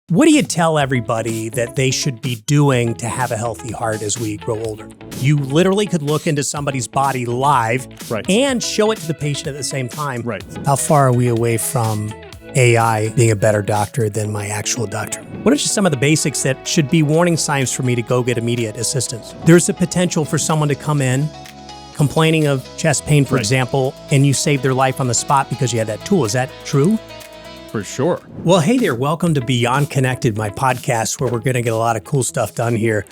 What do you tell everybody that they should be doing to have a healthy heart as we grow older? You literally could look into somebody's body live and show it to the patient at the same time. Right. How far are we away from AI being a better doctor than my actual doctor? What are just some of the basics that should be warning signs for me to go get immediate assistance? There's a potential for someone to come in complaining of chest pain, for example, and you save their life on the spot because you had that tool. Is that true? For sure. Well, hey there. Welcome to Beyond Connected, my podcast where we're going to get a lot of cool stuff done here.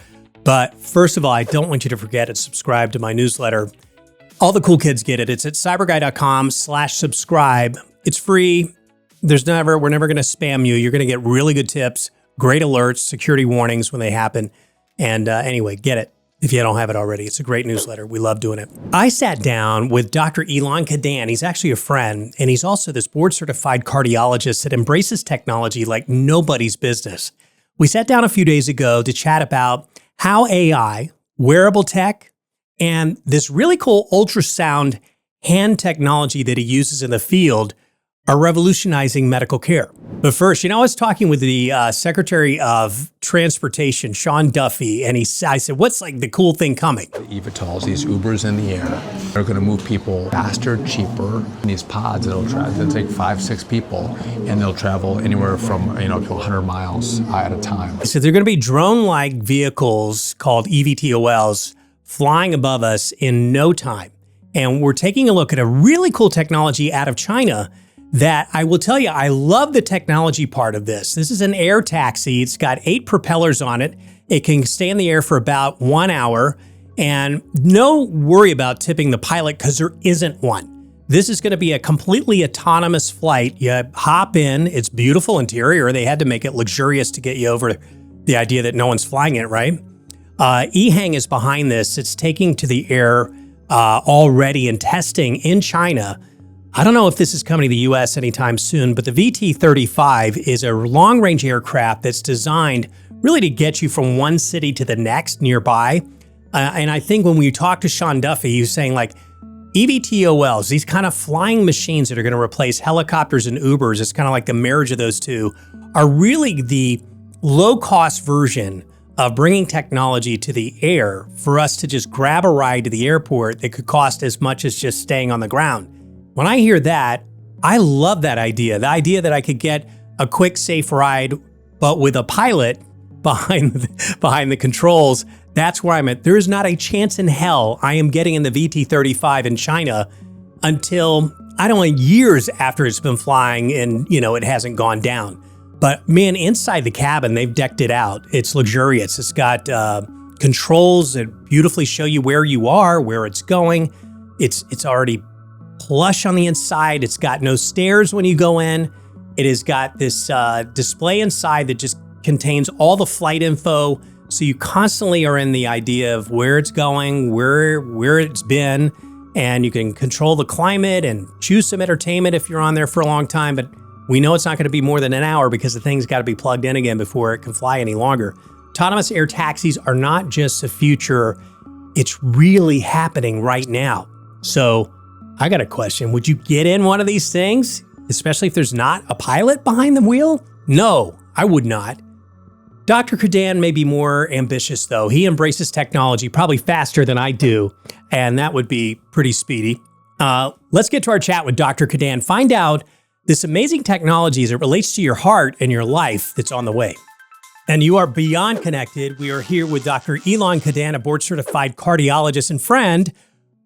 But first of all, I don't want you to forget to subscribe to my newsletter. All the cool kids get it. It's at cyberguy.com/subscribe. It's free. We're never going to spam you. You're going to get really good tips, great alerts, security warnings when they happen. And anyway, get it if you don't have it already. It's a great newsletter. We love doing it. I sat down with Dr. Ilan Kedan. He's actually a friend, and he's also this board-certified cardiologist that embraces technology like nobody's business. We sat down a few days ago to chat about how AI, wearable tech, and this really cool ultrasound hand technology that he uses in the field are revolutionizing medical care. But first, I was talking with the Secretary of Transportation, Sean Duffy, and I said, what's like the cool thing coming? The eVTOLs, these Ubers in the air, are going to move people faster, cheaper. In these pods, they'll take 5-6 people, and they'll travel anywhere from to 100 miles at a time. So they're going to be drone-like vehicles called eVTOLs flying above us in no time. And we're taking a look at a really cool technology out of China that I will tell you, I love the technology part of this. This is an Airtaxi. It's got 8 propellers on it. It can stay in the air for about 1 hour, and no worry about tipping the pilot because there isn't one. This is going to be a completely autonomous flight. You hop in. It's beautiful interior. They had to make it luxurious to get you over the idea that no one's flying it, right? EHang is behind this. It's taking to the air already and testing in China. I don't know if this is coming to the U.S. anytime soon, but the VT-35 is a long-range aircraft that's designed really to get you from one city to the next nearby. And I think when we talked to Sean Duffy, he was saying like eVTOLs, these kind of flying machines that are going to replace helicopters and Ubers, it's kind of like the marriage of those two, are really the low-cost version of bringing technology to the air for us to just grab a ride to the airport that could cost as much as just staying on the ground. When I hear that, I love that idea. The idea that I could get a quick, safe ride, but with a pilot behind the controls, that's where I'm at. There is not a chance in hell I am getting in the VT-35 in China until, I don't know, years after it's been flying and, it hasn't gone down. But man, inside the cabin, they've decked it out. It's luxurious. It's got controls that beautifully show you where you are, where it's going. It's already plush on the inside. It's got no stairs when you go in. It has got this display inside that just contains all the flight info. So you constantly are in the idea of where it's going, where it's been, and you can control the climate and choose some entertainment if you're on there for a long time. But we know it's not going to be more than an hour because the thing's got to be plugged in again before it can fly any longer. Autonomous air taxis are not just a future. It's really happening right now. So I got a question. Would you get in one of these things, especially if there's not a pilot behind the wheel? No, I would not. Dr. Kedan may be more ambitious, though. He embraces technology probably faster than I do, and that would be pretty speedy. Let's get to our chat with Dr. Kedan. Find out this amazing technology as it relates to your heart and your life that's on the way. And you are Beyond Connected. We are here with Dr. Ilan Kedan, a board-certified cardiologist and friend,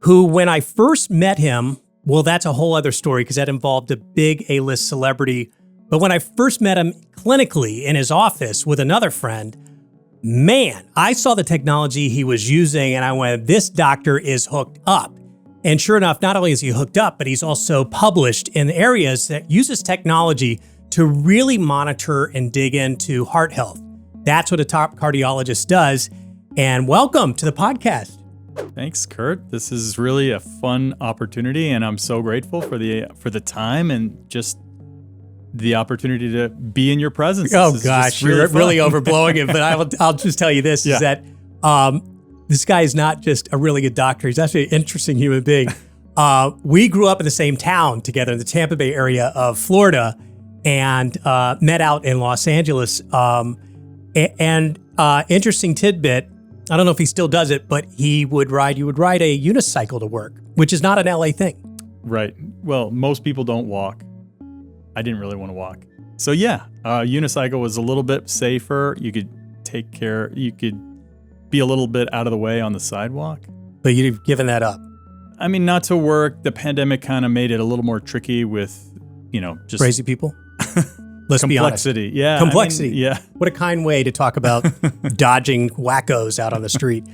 who, when I first met him, well, that's a whole other story because that involved a big A-list celebrity. But when I first met him clinically in his office with another friend, man, I saw the technology he was using and I went, this doctor is hooked up. And sure enough, not only is he hooked up, but he's also published in areas that uses technology to really monitor and dig into heart health. That's what a top cardiologist does. And welcome to the podcast. Thanks, Kurt. This is really a fun opportunity, and I'm so grateful for the time and just the opportunity to be in your presence. Oh gosh, you're really overblowing it. But I'll just tell you this: is that this guy is not just a really good doctor. He's actually an interesting human being. We grew up in the same town together in the Tampa Bay area of Florida, and met out in Los Angeles. Interesting tidbit, I don't know if he still does it, but you would ride a unicycle to work, which is not an LA thing. Right. Well, most people don't walk. I didn't really want to walk. So yeah, unicycle was a little bit safer. You could be a little bit out of the way on the sidewalk. But you've given that up. I mean, not to work. The pandemic kind of made it a little more tricky with, just Crazy people? Let's be honest. complexity. Yeah. Complexity. Yeah. What a kind way to talk about dodging wackos out on the street.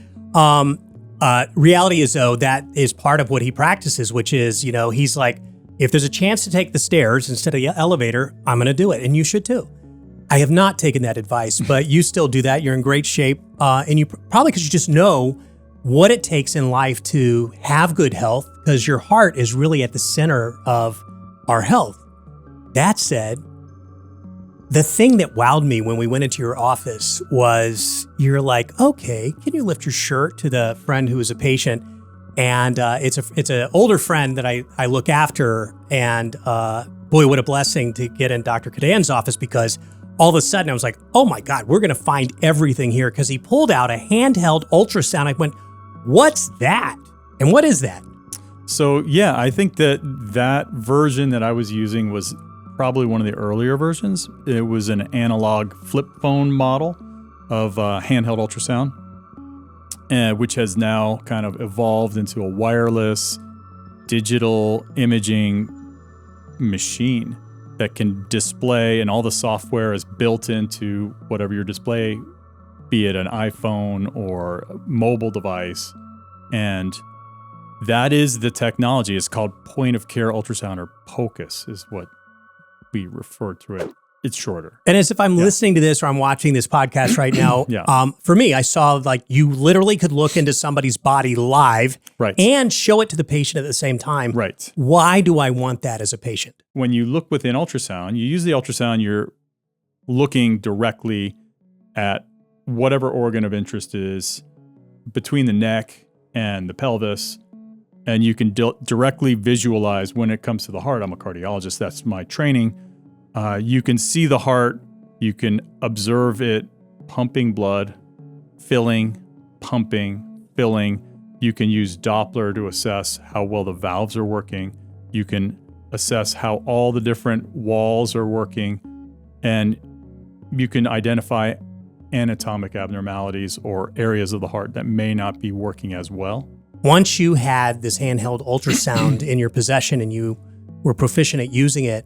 Reality is, though, that is part of what he practices, which is, he's like, if there's a chance to take the stairs instead of the elevator, I'm going to do it. And you should too. I have not taken that advice, but you still do that. You're in great shape. And you probably because you just know what it takes in life to have good health, because your heart is really at the center of our health. That said, the thing that wowed me when we went into your office was you're like, okay, can you lift your shirt to the friend who is a patient? And it's an older friend that I look after. And boy, what a blessing to get in Dr. Kedan's office, because all of a sudden I was like, oh my God, we're going to find everything here, because he pulled out a handheld ultrasound. I went, what's that? And what is that? So yeah, I think that version that I was using was probably one of the earlier versions. It was an analog flip phone model of handheld ultrasound, which has now kind of evolved into a wireless digital imaging machine that can display, and all the software is built into whatever your display, be it an iPhone or a mobile device. And that is the technology. It's called point of care ultrasound, or POCUS is what we refer to it. It's shorter. And as if I'm listening to this or I'm watching this podcast right now, for me, I saw like you literally could look into somebody's body live and show it to the patient at the same time. Right. Why do I want that as a patient? When you look within ultrasound, you use the ultrasound, you're looking directly at whatever organ of interest is between the neck and the pelvis. And you can directly visualize when it comes to the heart. I'm a cardiologist. That's my training. You can see the heart. You can observe it pumping blood, filling, pumping, filling. You can use Doppler to assess how well the valves are working. You can assess how all the different walls are working. And you can identify anatomic abnormalities or areas of the heart that may not be working as well. Once you had this handheld ultrasound in your possession and you were proficient at using it,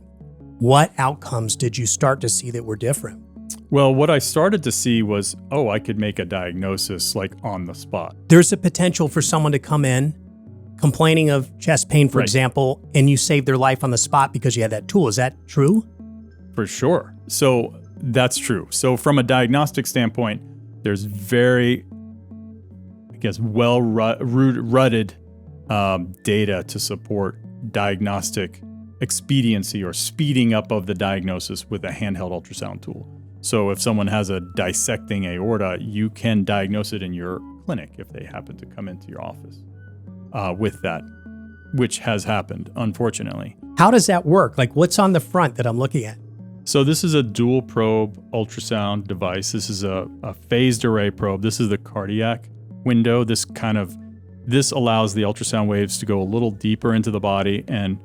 what outcomes did you start to see that were different? Well, what I started to see was, I could make a diagnosis like on the spot. There's a potential for someone to come in complaining of chest pain, for example, and you save their life on the spot because you had that tool. Is that true? For sure. So that's true. So from a diagnostic standpoint, there's very, well-rooted data to support diagnostic expediency or speeding up of the diagnosis with a handheld ultrasound tool. So if someone has a dissecting aorta, you can diagnose it in your clinic if they happen to come into your office with that, which has happened, unfortunately. How does that work? Like, what's on the front that I'm looking at? So this is a dual probe ultrasound device. This is a phased array probe. This is the cardiac window. This allows the ultrasound waves to go a little deeper into the body, and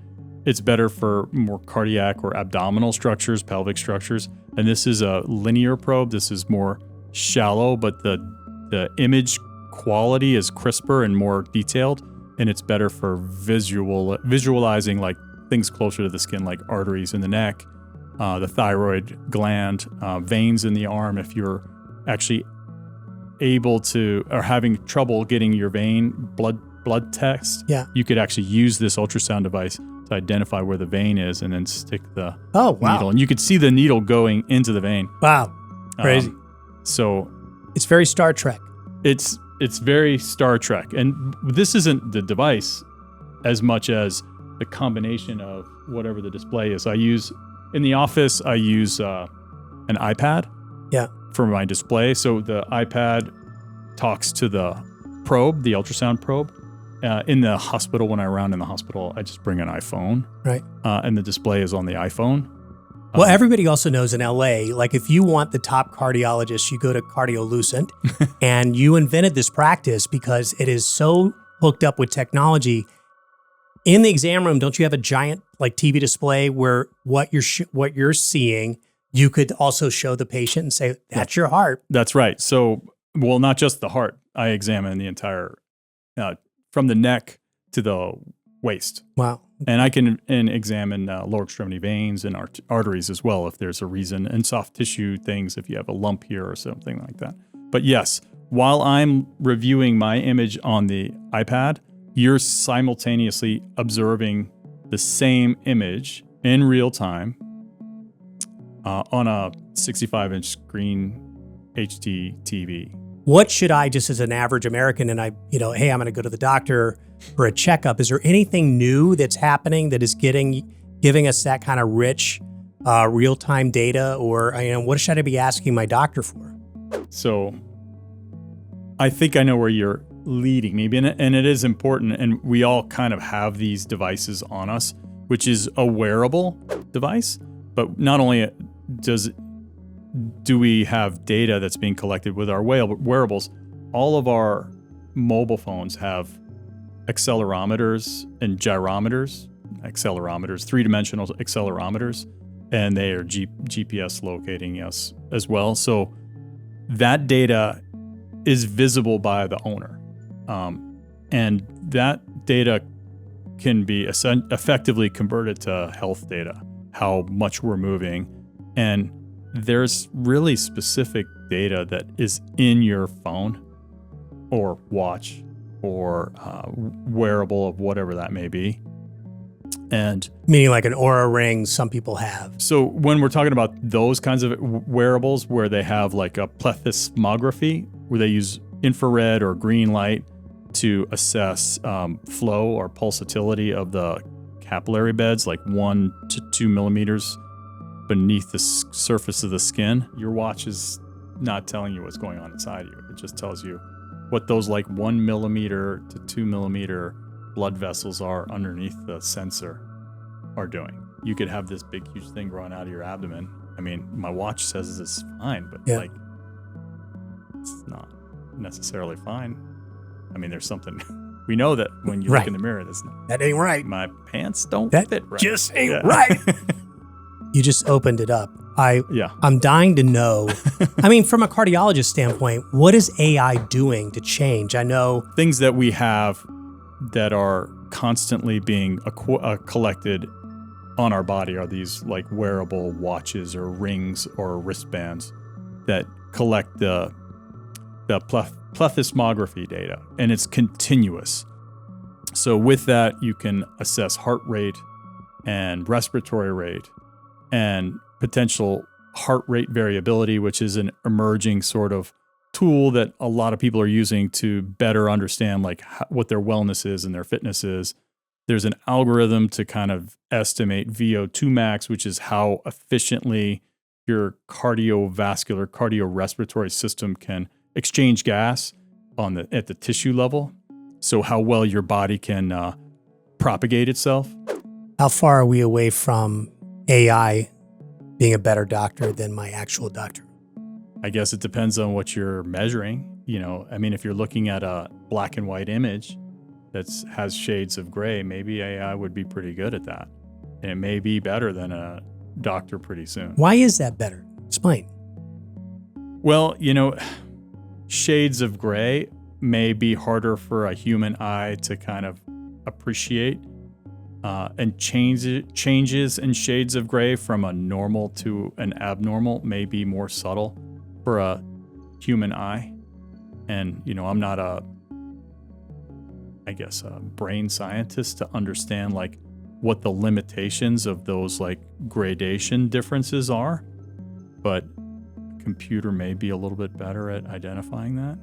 it's better for more cardiac or abdominal structures, pelvic structures. And this is a linear probe. This is more shallow, but the image quality is crisper and more detailed, and it's better for visualizing like things closer to the skin, like arteries in the neck, the thyroid gland, veins in the arm. If you're actually able to, or having trouble getting your vein blood test, you could actually use this ultrasound device to identify where the vein is and then stick the needle. And you could see the needle going into the vein. Wow. Crazy. So it's very Star Trek. It's very Star Trek. And this isn't the device as much as the combination of whatever the display is. In the office, I use an iPad for my display. So the iPad talks to the probe, the ultrasound probe. In the hospital, when I round in the hospital, I just bring an iPhone. Right. And the display is on the iPhone. Well, everybody also knows in LA, like if you want the top cardiologist, you go to Cardiolucent, and you invented this practice because it is so hooked up with technology. In the exam room, don't you have a giant like TV display where what you're seeing, you could also show the patient and say, that's your heart. That's right. So, well, not just the heart. I examine the entire, from the neck to the waist. Wow. And I can examine lower extremity veins and arteries as well if there's a reason, and soft tissue things if you have a lump here or something like that. But yes, while I'm reviewing my image on the iPad, you're simultaneously observing the same image in real time on a 65-inch screen HD TV. What should I, just as an average American, and hey, I'm going to go to the doctor for a checkup. Is there anything new that's happening that is giving us that kind of rich real-time data? Or what should I be asking my doctor for? So I think I know where you're leading me, and it is important. And we all kind of have these devices on us, which is a wearable device. But not only do we have data that's being collected with our wearables, all of our mobile phones have accelerometers and gyrometers, three-dimensional accelerometers, and they are GPS locating us as well. So that data is visible by the owner. And that data can be effectively converted to health data, how much we're moving. And there's really specific data that is in your phone or watch or wearable of whatever that may be. And meaning like an Oura ring some people have. So when we're talking about those kinds of wearables where they have like a plethysmography, where they use infrared or green light to assess flow or pulsatility of the capillary beds, like 1 to 2 millimeters beneath the surface of the skin, your watch is not telling you what's going on inside you. It just tells you what those like 1 millimeter to 2 millimeter blood vessels are underneath the sensor are doing. You could have this big, huge thing growing out of your abdomen. I mean, my watch says it's fine, but like, it's not necessarily fine. I mean, there's something. We know that when you look in the mirror, that ain't right. My pants don't fit right. Just ain't right. You just opened it up. I'm dying to know. I mean, from a cardiologist standpoint, what is AI doing to change? I know things that we have that are constantly being collected on our body are these like wearable watches or rings or wristbands that collect the plethysmography data, and it's continuous. So with that, you can assess heart rate and respiratory rate and potential heart rate variability, which is an emerging sort of tool that a lot of people are using to better understand like what their wellness is and their fitness is. There's an algorithm to kind of estimate VO2 max, which is how efficiently your cardiorespiratory system can exchange gas at the tissue level. So how well your body can propagate itself. How far are we away from AI being a better doctor than my actual doctor? I guess it depends on what you're measuring. I mean, if you're looking at a black and white image that has shades of gray, maybe AI would be pretty good at that. And it may be better than a doctor pretty soon. Why is that better? Explain. Well, shades of gray may be harder for a human eye to kind of appreciate. And changes in shades of gray from a normal to an abnormal may be more subtle for a human eye. And, I'm not a brain scientist to understand like what the limitations of those like gradation differences are, but a computer may be a little bit better at identifying that.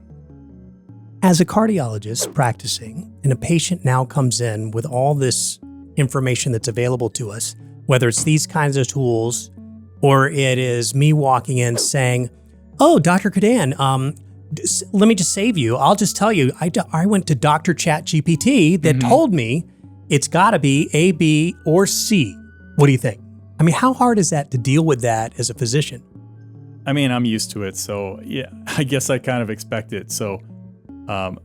As a cardiologist practicing, and a patient now comes in with all this information that's available to us, whether it's these kinds of tools or it is me walking in saying, "Oh, Dr. Kedan, let me just save you. I'll just tell you, I went to Dr. ChatGPT that told me it's got to be A, B, or C. What do you think?" I mean, how hard is that to deal with that as a physician? I mean, I'm used to it, so yeah, I guess I kind of expect it. So, and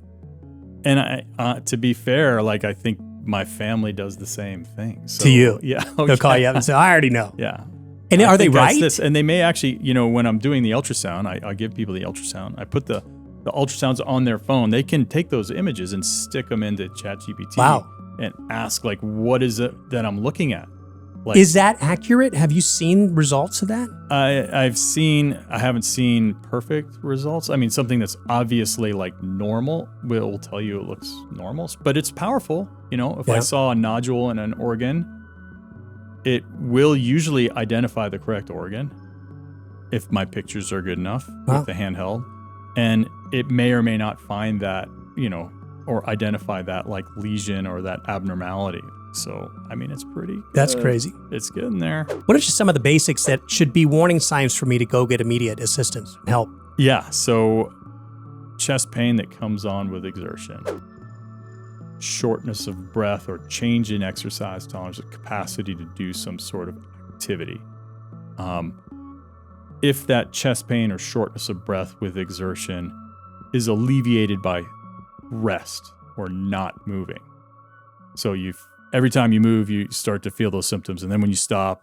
to be fair, like I think my family does the same thing. So, to you? Yeah. They'll call you up and say, I already know. Yeah. And are they right? And they may actually, when I'm doing the ultrasound, I give people the ultrasound. I put the ultrasounds on their phone. They can take those images and stick them into ChatGPT. Wow. And ask, like, what is it that I'm looking at? Like, is that accurate? Have you seen results of that? I haven't seen perfect results. I mean, something that's obviously like normal will tell you it looks normal, but it's powerful. If I saw a nodule in an organ, it will usually identify the correct organ if my pictures are good enough with the handheld. And it may or may not find that, or identify that like lesion or that abnormality. So, I mean, it's pretty good. That's crazy. It's getting there. What are just some of the basics that should be warning signs for me to go get immediate assistance and help? Yeah, so chest pain that comes on with exertion, shortness of breath or change in exercise tolerance, or capacity to do some sort of activity. If that chest pain or shortness of breath with exertion is alleviated by rest or not moving. So every time you move, you start to feel those symptoms. And then when you stop,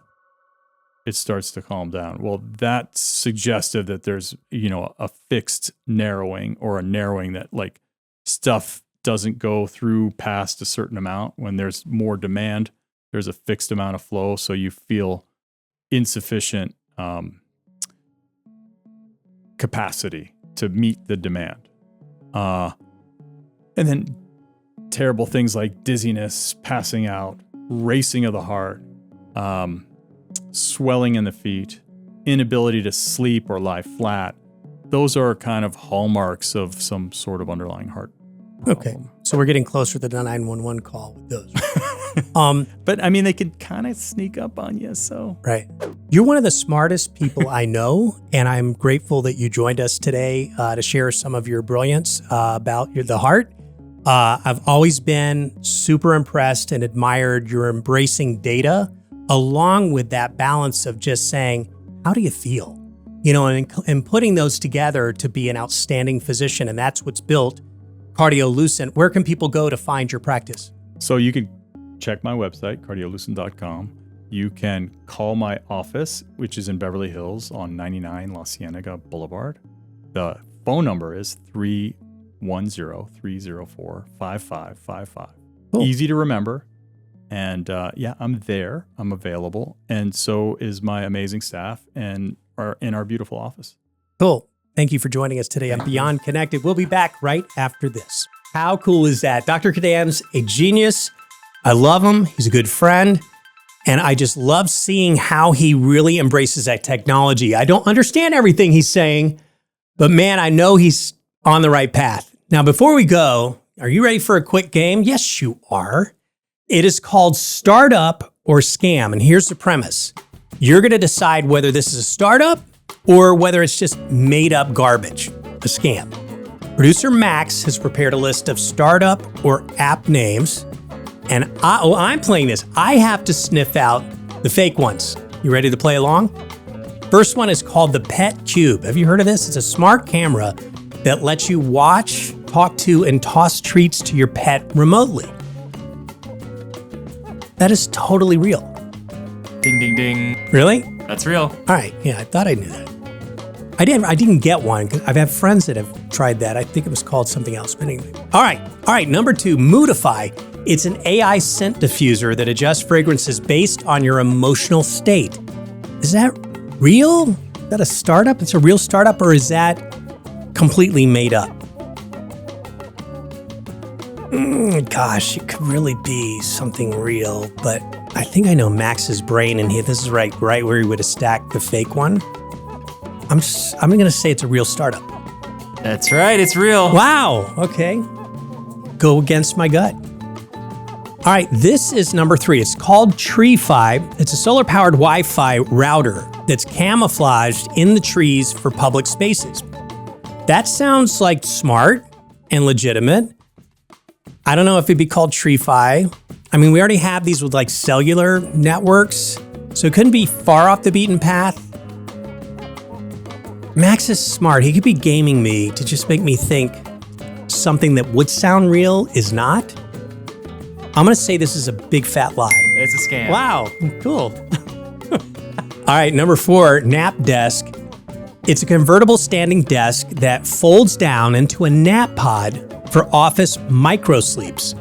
it starts to calm down. Well, that's suggestive that there's, a fixed narrowing or a narrowing that like stuff doesn't go through past a certain amount. When there's more demand, there's a fixed amount of flow. So you feel insufficient capacity to meet the demand. And then terrible things like dizziness, passing out, racing of the heart, swelling in the feet, inability to sleep or lie flat. Those are kind of hallmarks of some sort of underlying heart problem. Okay. So we're getting closer to the 911 call with those. But I mean, they can kind of sneak up on you. So right. You're one of the smartest people I know, and I'm grateful that you joined us today to share some of your brilliance about the heart. I've always been super impressed and admired your embracing data, along with that balance of just saying, how do you feel? And putting those together to be an outstanding physician. And that's what's built Cardiolucent. Where can people go to find your practice? So you can check my website, cardiolucent.com. You can call my office, which is in Beverly Hills on 99 La Cienega Boulevard. The phone number is 310-304-5555. Cool. Easy to remember. And I'm there. I'm available. And so is my amazing staff and in our beautiful office. Cool. Thank you for joining us today on Beyond Connected. We'll be back right after this. How cool is that? Dr. Kedan's a genius. I love him. He's a good friend. And I just love seeing how he really embraces that technology. I don't understand everything he's saying, but man, I know he's on the right path. Now, before we go, are you ready for a quick game? Yes, you are. It is called Startup or Scam. And here's the premise. You're going to decide whether this is a startup or whether it's just made up garbage, a scam. Producer Max has prepared a list of startup or app names. And I'm playing this. I have to sniff out the fake ones. You ready to play along? First one is called the Pet Cube. Have you heard of this? It's a smart camera that lets you watch, talk to, and toss treats to your pet remotely. That is totally real. Ding, ding, ding. Really? That's real. All right. Yeah, I thought I knew that. I didn't get one because I've had friends that have tried that. I think it was called something else. But anyway. All right. Number 2, Moodify. It's an AI scent diffuser that adjusts fragrances based on your emotional state. Is that real? Is that a startup? It's a real startup, or is that completely made up? Gosh, it could really be something real, but I think I know Max's brain in here. This is right where he would have stacked the fake one. I'm going to say it's a real startup. That's right, it's real. Wow, okay. Go against my gut. All right, this is number 3. It's called TreeFi. It's a solar-powered Wi-Fi router that's camouflaged in the trees for public spaces. That sounds like smart and legitimate. I don't know if it'd be called TreeFi. I mean, we already have these with like cellular networks. So it couldn't be far off the beaten path. Max is smart. He could be gaming me to just make me think something that would sound real is not. I'm going to say this is a big fat lie. It's a scam. Wow, cool. All right, number 4, nap desk. It's a convertible standing desk that folds down into a nap pod for office micro sleeps.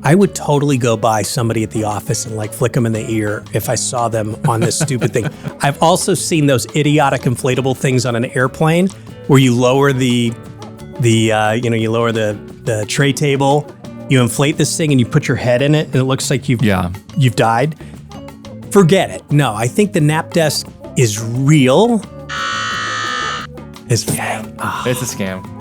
I would totally go by somebody at the office and like flick them in the ear if I saw them on this stupid thing. I've also seen those idiotic inflatable things on an airplane where you lower the tray table, you inflate this thing and you put your head in it and it looks like you've died. Forget it. No, I think the nap desk is real. It's fake. It's a scam.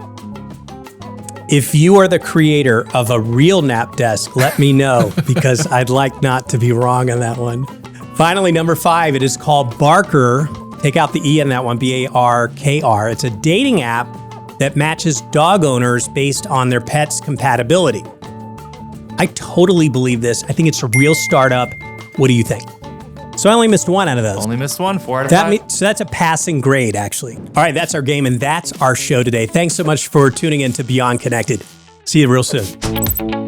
If you are the creator of a real nap desk, let me know because I'd like not to be wrong on that one. Finally, number 5, it is called Barker. Take out the E in that one, Barkr. It's a dating app that matches dog owners based on their pet's compatibility. I totally believe this. I think it's a real startup. What do you think? So I only missed 1 out of those. Only missed 1, 4 out of 5. So that's a passing grade, actually. All right, that's our game, and that's our show today. Thanks so much for tuning in to Beyond Connected. See you real soon.